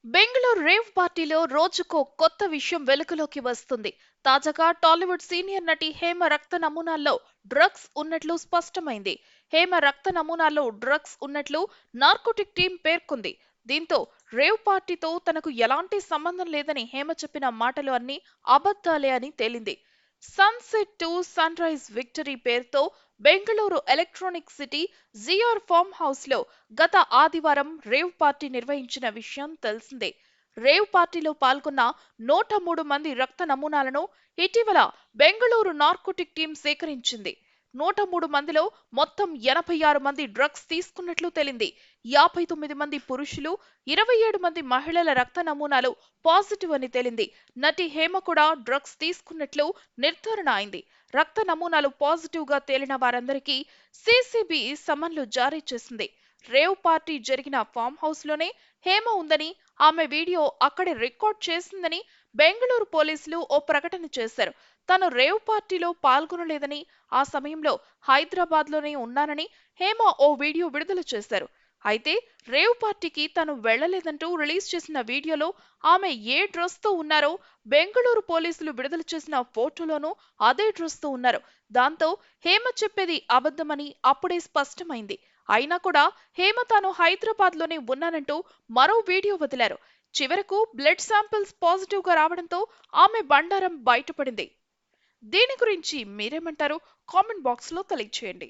Bengaluru rave పార్టీలో రోజుకో కొత్త విషయం వెలుగులోకి వస్తుంది. తాజాగా టాలీవుడ్ సీనియర్ నటి హేమ రక్త నమూనాల్లో డ్రగ్స్ ఉన్నట్లు స్పష్టమైంది. హేమ రక్త నమూనాల్లో డ్రగ్స్ ఉన్నట్లు నార్కోటిక్ టీం పేర్కొంది. దీంతో రేవ్ పార్టీతో తనకు ఎలాంటి సంబంధం లేదని హేమ చెప్పిన మాటలు అన్నీ అబద్ధాలే అని తేలింది. Sunset to sunrise victory పేరుతో Bengaluru electronic city GR farm house లో గత ఆదివారం రేవ్ పార్టీ నిర్వహించిన విషయం తెలిసిందే. రేవ్ పార్టీలో పాల్గొన్న 103 మంది రక్త నమూనాలను ఇటీవల బెంగళూరు నార్కోటిక్ టీం సేకరించింది. 103 మందిలో మొత్తం 86 మంది డ్రగ్స్ తీసుకున్నట్లు తేలింది. 59 మంది పురుషులు, 27 మంది మహిళల రక్త నమూనాలు పాజిటివ్ అని తేలింది. నటి హేమ కూడా డ్రగ్స్ తీసుకున్నట్లు నిర్ధారణ అయింది. రక్త నమూనాలు పాజిటివ్ గా తేలిన వారందరికీ సిసిబి సమన్లు జారీ చేసింది. రేవ్ పార్టీ జరిగిన ఫామ్ హౌస్ లోనే హేమ ఉందని, ఆమె వీడియో అక్కడే రికార్డ్ చేసిందని బెంగళూరు పోలీసులు ఓ ప్రకటన చేశారు. తాను రేవ్ పార్టీలో పాల్గొనలేదని, ఆ సమయంలో హైదరాబాద్ లోనే ఉన్నానని హేమ ఓ వీడియో విడుదల చేశారు. అయితే రేవ్ పార్టీకి తాను వెళ్లలేదంటూ రిలీజ్ చేసిన వీడియోలో ఆమె ఏ డ్రెస్ తో ఉన్నారో, బెంగళూరు పోలీసులు విడుదల చేసిన ఫోటోలోనూ అదే డ్రెస్ తో ఉన్నారు. దాంతో హేమ చెప్పేది అబద్ధమని అప్పుడే స్పష్టమైంది. అయినా కూడా హేమ తాను హైదరాబాద్ లోనే ఉన్నానంటూ మరో వీడియో వదిలారు. చివరకు బ్లడ్ శాంపిల్స్ పాజిటివ్ గా రావడంతో ఆమె బండారం బయటపడింది. దీని గురించి మీరేమంటారు? కామెంట్ బాక్స్ లో తెలియచేయండి.